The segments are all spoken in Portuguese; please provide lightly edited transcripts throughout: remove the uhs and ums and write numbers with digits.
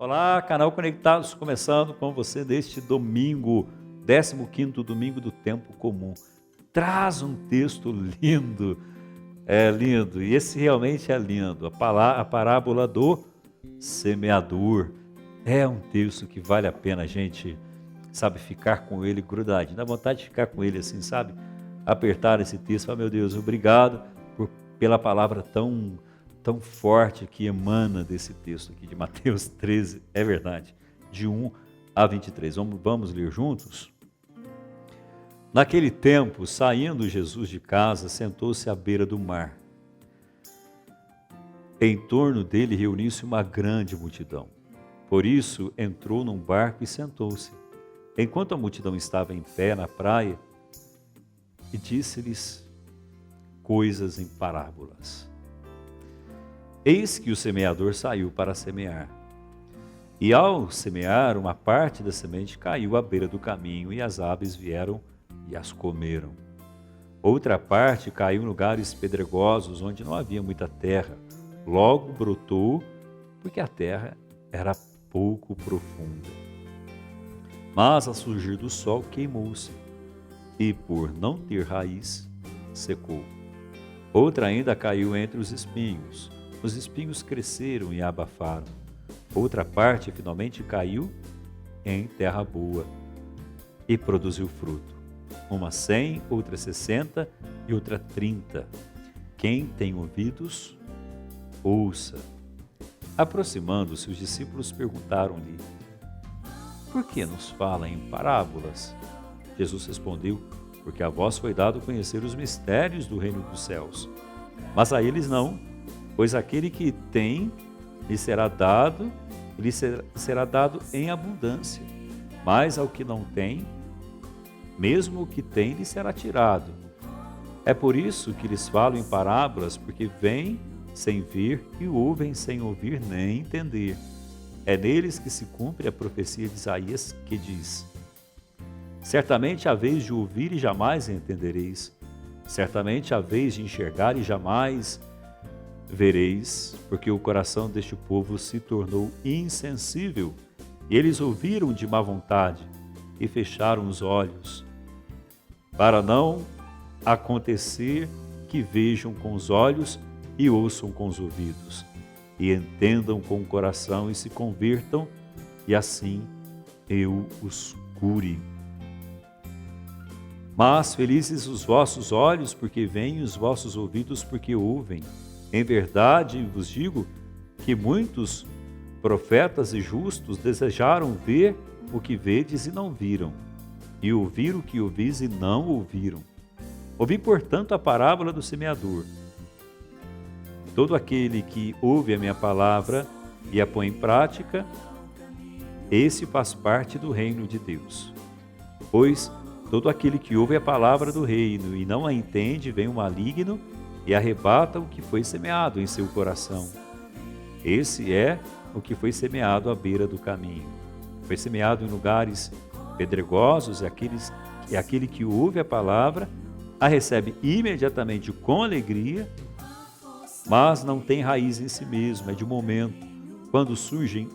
Olá, canal Conectados, começando com você neste domingo, 15º domingo do tempo comum. Traz um texto lindo, é lindo, e esse realmente é lindo. A parábola do semeador é um texto que vale a pena a gente, sabe, ficar com ele grudadinho. Dá vontade de ficar com ele assim, sabe? Apertar esse texto, falar, meu Deus, obrigado pela palavra tão forte que emana desse texto aqui de Mateus 13, é verdade, de 1 a 23. Vamos ler juntos? Naquele tempo, saindo Jesus de casa, sentou-se à beira do mar. Em torno dele reuniu-se uma grande multidão. Por isso, entrou num barco e sentou-se. Enquanto a multidão estava em pé na praia, e disse-lhes coisas em parábolas. Eis que o semeador saiu para semear. E ao semear, uma parte da semente caiu à beira do caminho, e as aves vieram e as comeram. Outra parte caiu em lugares pedregosos, onde não havia muita terra. Logo brotou, porque a terra era pouco profunda. Mas, ao surgir do sol, queimou-se, e por não ter raiz, secou. Outra ainda caiu entre os espinhos. Os espinhos cresceram e a abafaram. Outra parte finalmente caiu em terra boa e produziu fruto. Uma 100, outra 60 e outra 30. Quem tem ouvidos, ouça. Aproximando-se, os discípulos perguntaram-lhe: por que nos fala em parábolas? Jesus respondeu: porque a vós foi dado conhecer os mistérios do reino dos céus, mas a eles não. Pois aquele que tem, lhe será dado em abundância. Mas ao que não tem, mesmo o que tem, lhe será tirado. É por isso que lhes falo em parábolas, porque veem sem ver e ouvem sem ouvir nem entender. É neles que se cumpre a profecia de Isaías, que diz: certamente há vez de ouvir e jamais entendereis. Certamente há vez de enxergar e jamais vereis, porque o coração deste povo se tornou insensível, e eles ouviram de má vontade e fecharam os olhos, para não acontecer que vejam com os olhos e ouçam com os ouvidos, e entendam com o coração e se convertam, e assim eu os cure. Mas felizes os vossos olhos, porque veem, os vossos ouvidos, porque ouvem. Em verdade vos digo que muitos profetas e justos desejaram ver o que vedes e não viram, e ouvir o que ouvis e não ouviram. Ouvi, portanto, a parábola do semeador. Todo aquele que ouve a minha palavra e a põe em prática, esse faz parte do reino de Deus. Pois todo aquele que ouve a palavra do reino e não a entende, vem o maligno e arrebata o que foi semeado em seu coração. Esse é o que foi semeado à beira do caminho. Foi semeado em lugares pedregosos, e aquele que ouve a palavra a recebe imediatamente com alegria, mas não tem raiz em si mesmo, é de momento. Quando surge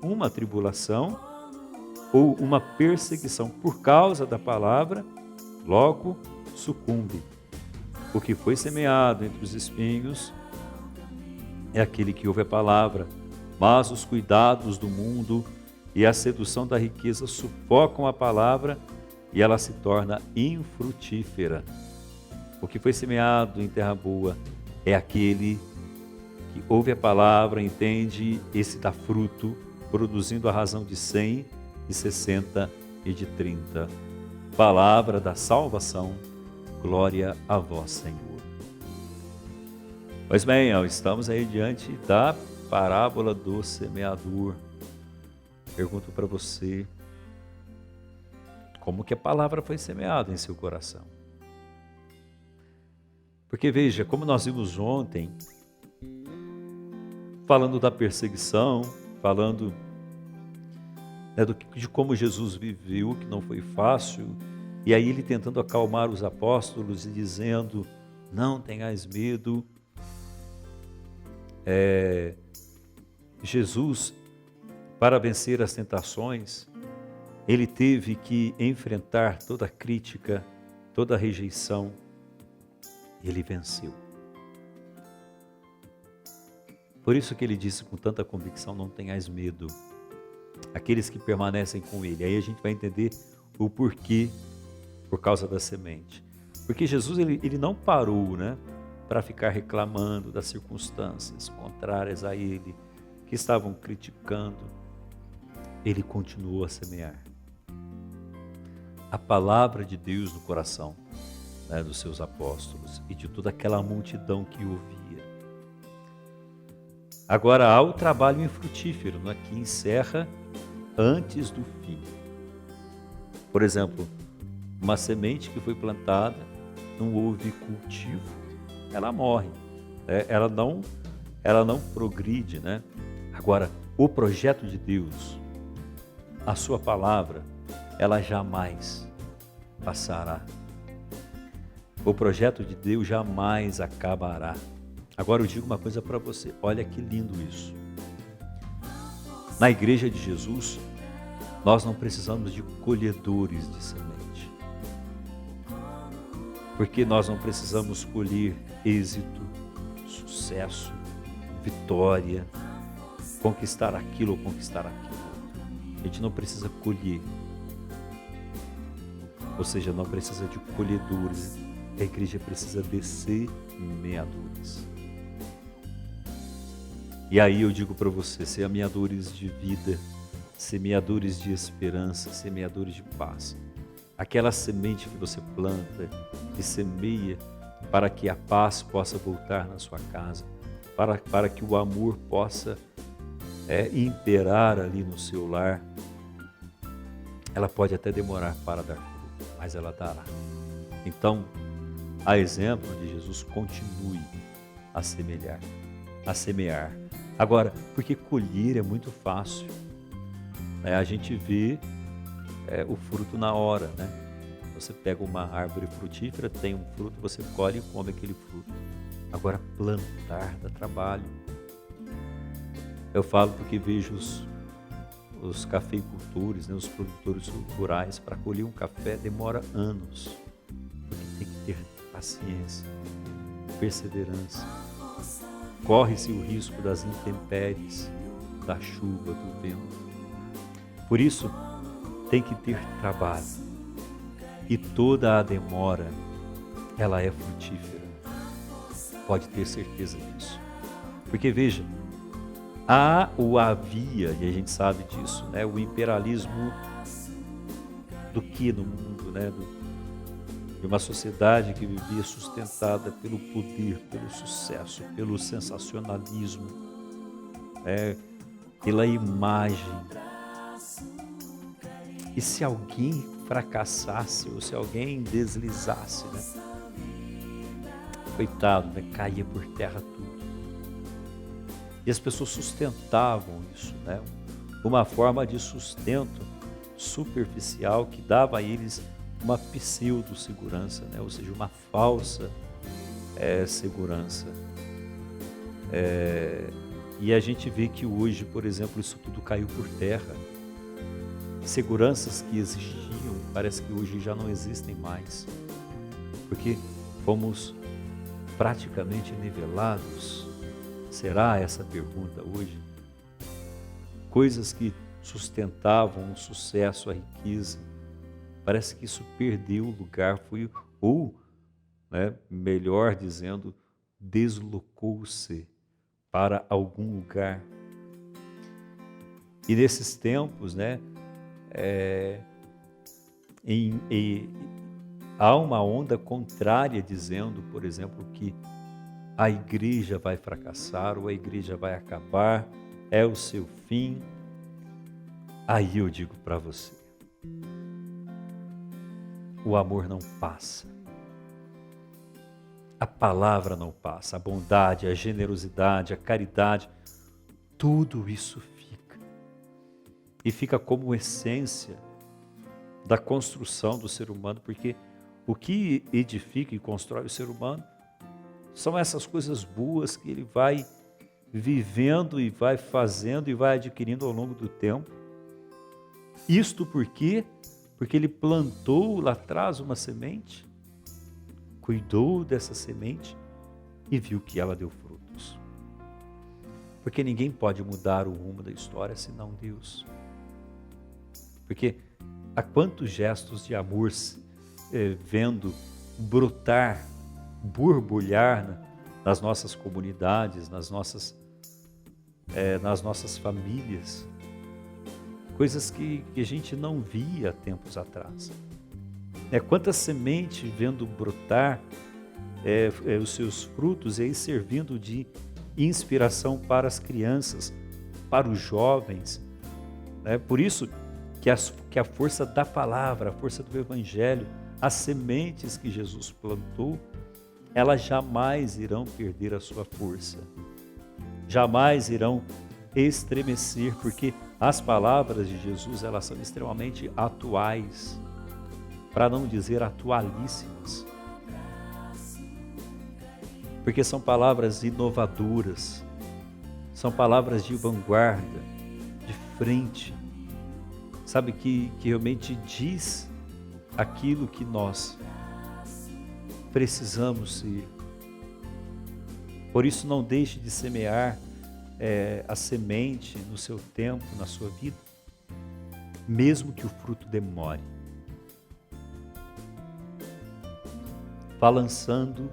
uma tribulação ou uma perseguição por causa da palavra, logo sucumbe. O que foi semeado entre os espinhos é aquele que ouve a palavra, mas os cuidados do mundo e a sedução da riqueza sufocam a palavra e ela se torna infrutífera. O que foi semeado em terra boa é aquele que ouve a palavra, entende, esse dá fruto, produzindo a razão de 100, de 60 e de 30. Palavra da salvação. Glória a vós, Senhor. Pois bem, estamos aí diante da parábola do semeador. Pergunto para você, como que a palavra foi semeada em seu coração? Porque veja, como nós vimos ontem, falando da perseguição, falando de como Jesus viveu, que não foi fácil, e aí ele tentando acalmar os apóstolos e dizendo: não tenhais medo. Jesus Para vencer as tentações, ele teve que enfrentar toda crítica, toda rejeição. Ele venceu. Por isso que ele disse com tanta convicção, não tenhais medo. Aqueles que permanecem com ele. Aí a gente vai entender o porquê, por causa da semente. Porque Jesus ele não parou, né, para ficar reclamando das circunstâncias contrárias a ele, que estavam criticando. Ele continuou a semear a palavra de Deus no coração, né, dos seus apóstolos e de toda aquela multidão que ouvia. Agora há o trabalho infrutífero, né, que encerra antes do fim. Por exemplo, uma semente que foi plantada, não houve cultivo, ela morre, né? Ela não progride, né? Agora, o projeto de Deus, a sua palavra, ela jamais passará. O projeto de Deus jamais acabará. Agora eu digo uma coisa para você, olha que lindo isso. Na igreja de Jesus, nós não precisamos de colhedores de semente. Porque nós não precisamos colher êxito, sucesso, vitória, conquistar aquilo ou conquistar aquilo. A gente não precisa colher. Ou seja, não precisa de colhedores. A igreja precisa de semeadores. E aí eu digo para você, semeadores de vida, semeadores de esperança, semeadores de paz. Aquela semente que você planta e semeia para que a paz possa voltar na sua casa, para que o amor possa imperar ali no seu lar. Ela pode até demorar para dar fruto, mas ela dará. Então, a exemplo de Jesus, continue a semear. Agora, porque colher é muito fácil, né? A gente vê o fruto na hora, né? Você pega uma árvore frutífera, tem um fruto, você colhe e come aquele fruto. Agora, plantar dá trabalho. Eu falo porque vejo os cafeicultores, né, os produtores rurais, para colher um café demora anos, porque tem que ter paciência, perseverança. Corre-se o risco das intempéries, da chuva, do vento. Por isso, tem que ter trabalho. E toda a demora, ela é frutífera. Pode ter certeza disso. Porque veja, havia, e a gente sabe disso, né, o imperialismo do que no mundo, né, de uma sociedade que vivia sustentada pelo poder, pelo sucesso, pelo sensacionalismo, pela imagem. E se alguém fracassasse, ou se alguém deslizasse, né, coitado, né, caía por terra tudo. E as pessoas sustentavam isso, né, uma forma de sustento superficial que dava a eles uma pseudo-segurança, né, ou seja, uma falsa segurança. E a gente vê que hoje, por exemplo, isso tudo caiu por terra. Seguranças que existiam, parece que hoje já não existem mais, porque fomos praticamente nivelados. Será essa a pergunta hoje? Coisas que sustentavam o sucesso, a riqueza, parece que isso perdeu o lugar, melhor dizendo, deslocou-se para algum lugar. E nesses tempos, né, há uma onda contrária dizendo, por exemplo, que a igreja vai fracassar ou a igreja vai acabar, é o seu fim. Aí eu digo para você, o amor não passa, a palavra não passa, a bondade, a generosidade, a caridade, tudo isso fica. E fica como essência da construção do ser humano, porque o que edifica e constrói o ser humano são essas coisas boas que ele vai vivendo e vai fazendo e vai adquirindo ao longo do tempo. Isto por quê? Porque ele plantou lá atrás uma semente, cuidou dessa semente e viu que ela deu frutos. Porque ninguém pode mudar o rumo da história senão Deus. Porque há quantos gestos de amor vendo brotar, borbulhar nas nossas comunidades, nas nossas famílias, coisas que a gente não via tempos atrás. Quanta semente vendo brotar os seus frutos e aí servindo de inspiração para as crianças, para os jovens. Por isso que a força da palavra, a força do Evangelho, as sementes que Jesus plantou, elas jamais irão perder a sua força, jamais irão estremecer, porque as palavras de Jesus, elas são extremamente atuais, para não dizer atualíssimas, porque são palavras inovadoras, são palavras de vanguarda, de frente, sabe, que realmente diz aquilo que nós precisamos ser. Por isso, não deixe de semear a semente no seu tempo, na sua vida, mesmo que o fruto demore. Vá lançando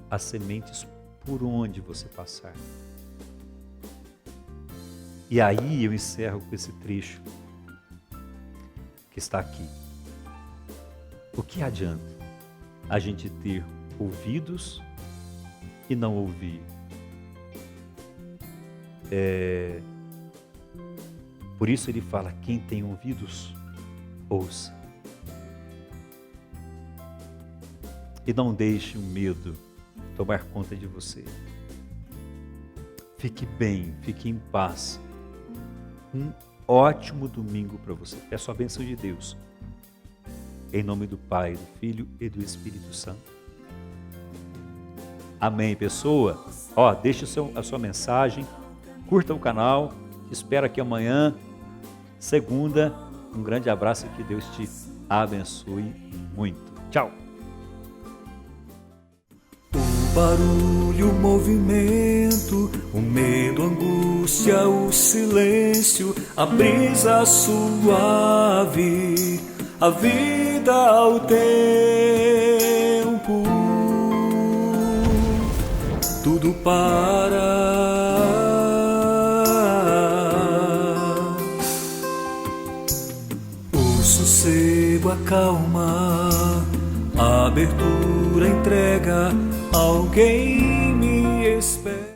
as sementes por onde você passar. E aí eu encerro com esse trecho que está aqui. O que adianta a gente ter ouvidos e não ouvir? Por isso ele fala, quem tem ouvidos, ouça. E não deixe o medo tomar conta de você. Fique bem, fique em paz. Um ótimo domingo para você. Peço a bênção de Deus. Em nome do Pai, do Filho e do Espírito Santo. Amém, pessoa. Deixe a sua mensagem, curta o canal, te espero aqui amanhã, segunda. Um grande abraço e que Deus te abençoe muito. Tchau. O barulho, o movimento, o medo, a angústia, o silêncio, a brisa suave, a vida ao tempo, tudo para. O sossego, a calma, a abertura, a entrega, alguém me espera.